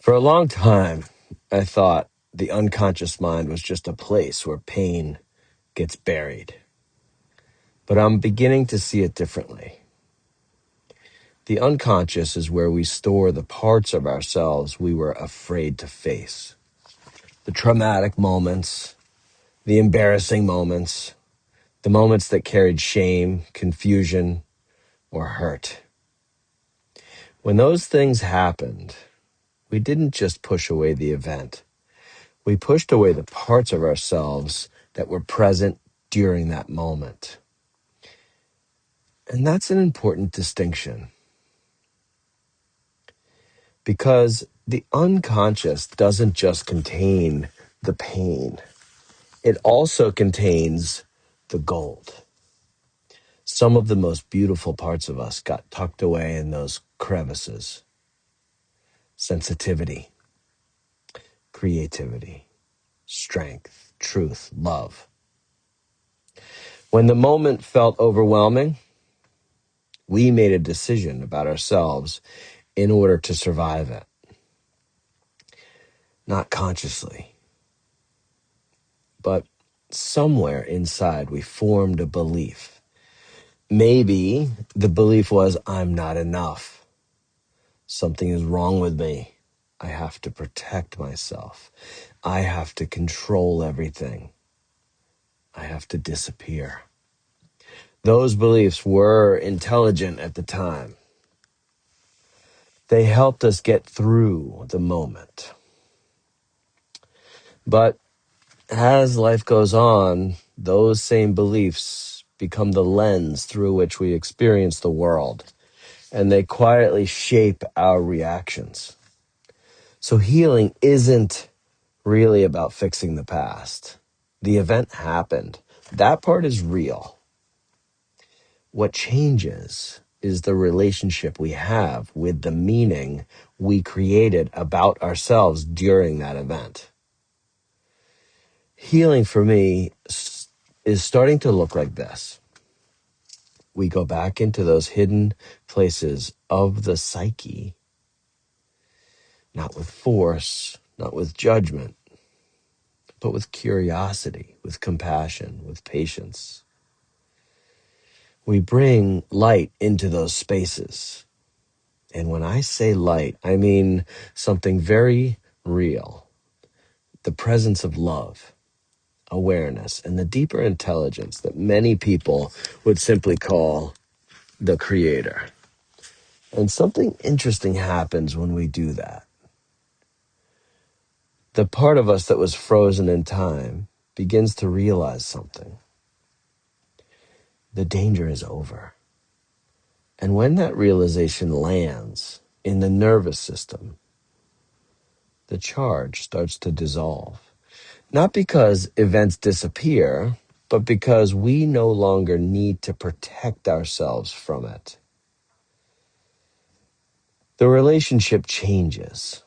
For a long time, I thought the unconscious mind was just a place where pain gets buried. But I'm beginning to see it differently. The unconscious is where we store the parts of ourselves we were afraid to face. The traumatic moments, the embarrassing moments, the moments that carried shame, confusion, or hurt. When those things happened, we didn't just push away the event. We pushed away the parts of ourselves that were present during that moment. And that's an important distinction. Because the unconscious doesn't just contain the pain. It also contains the gold. Some of the most beautiful parts of us got tucked away in those crevices. Sensitivity, creativity, strength, truth, love. When the moment felt overwhelming, we made a decision about ourselves in order to survive it. Not consciously, but somewhere inside we formed a belief. Maybe the belief was, I'm not enough. Something is wrong with me. I have to protect myself. I have to control everything. I have to disappear. Those beliefs were intelligent at the time. They helped us get through the moment. But as life goes on, those same beliefs become the lens through which we experience the world, and they quietly shape our reactions. So healing isn't really about fixing the past. The event happened. That part is real. What changes is the relationship we have with the meaning we created about ourselves during that event. Healing for me is starting to look like this. We go back into those hidden places of the psyche, not with force, not with judgment, but with curiosity, with compassion, with patience. We bring light into those spaces. And when I say light, I mean something very real. The presence of love, awareness, and the deeper intelligence that many people would simply call the creator. And something interesting happens when we do that. The part of us that was frozen in time begins to realize something. The danger is over. And when that realization lands in the nervous system, the charge starts to dissolve. Not because events disappear, but because we no longer need to protect ourselves from it. The relationship changes.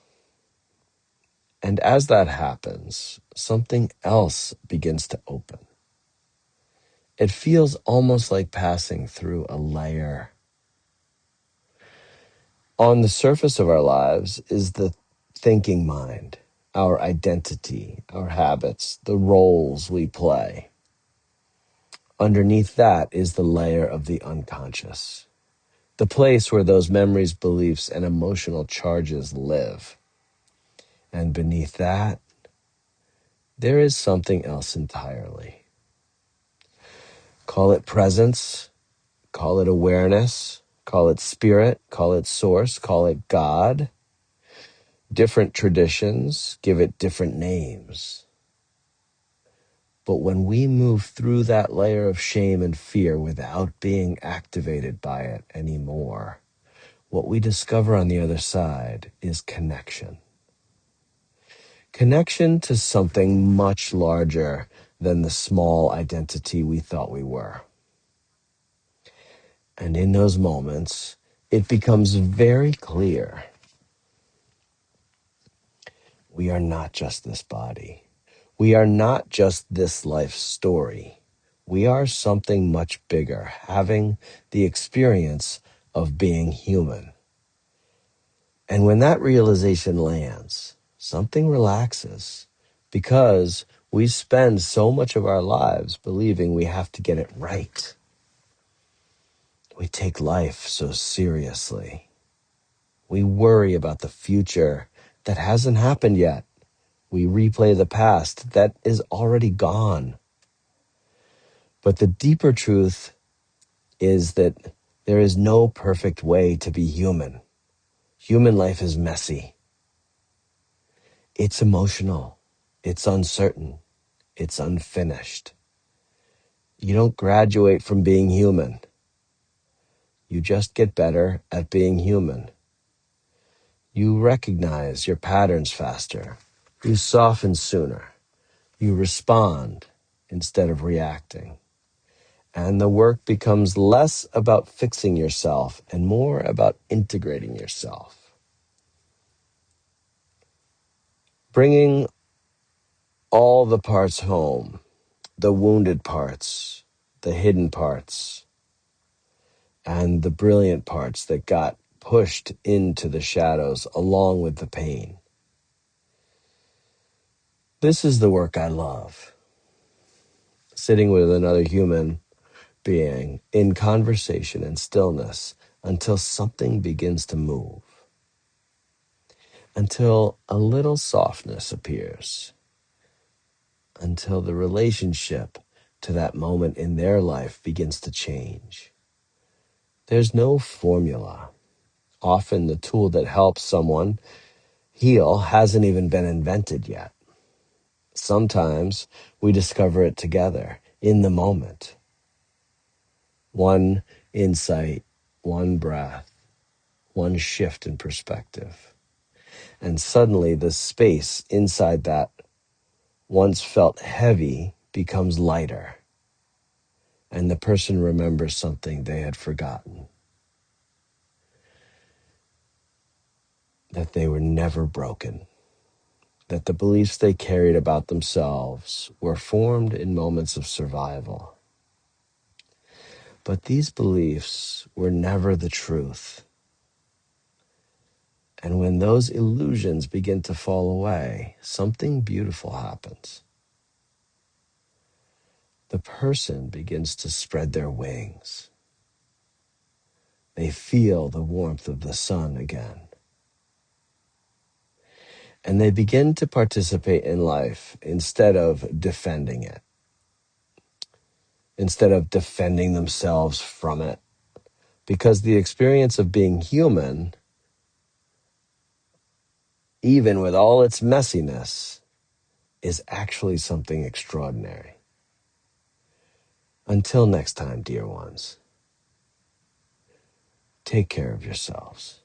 And as that happens, something else begins to open. It feels almost like passing through a layer. On the surface of our lives is the thinking mind, our identity, our habits, the roles we play. Underneath that is the layer of the unconscious, the place where those memories, beliefs, and emotional charges live. And beneath that, there is something else entirely. Call it presence, call it awareness, call it spirit, call it source, call it God. Different traditions give it different names. But when we move through that layer of shame and fear without being activated by it anymore, what we discover on the other side is connection. Connection to something much larger than the small identity we thought we were. And in those moments, it becomes very clear we are not just this body. We are not just this life story. We are something much bigger, having the experience of being human. And when that realization lands, something relaxes because we spend so much of our lives believing we have to get it right. We take life so seriously. We worry about the future that hasn't happened yet. We replay the past that is already gone. But the deeper truth is that there is no perfect way to be human. Human life is messy. It's emotional. It's uncertain. It's unfinished. You don't graduate from being human. You just get better at being human. You recognize your patterns faster. You soften sooner. You respond instead of reacting. And the work becomes less about fixing yourself and more about integrating yourself. Bringing all the parts home, the wounded parts, the hidden parts, and the brilliant parts that got pushed into the shadows along with the pain. This is the work I love. Sitting with another human being in conversation and stillness until something begins to move, until a little softness appears, until the relationship to that moment in their life begins to change. There's no formula. Often the tool that helps someone heal hasn't even been invented yet. Sometimes we discover it together in the moment. One insight, one breath, one shift in perspective. And suddenly the space inside that once felt heavy becomes lighter. And the person remembers something they had forgotten. That they were never broken. That the beliefs they carried about themselves were formed in moments of survival. But these beliefs were never the truth. And when those illusions begin to fall away, something beautiful happens. The person begins to spread their wings. They feel the warmth of the sun again. And they begin to participate in life instead of defending it, instead of defending themselves from it. Because the experience of being human, even with all its messiness, is actually something extraordinary. Until next time, dear ones, take care of yourselves.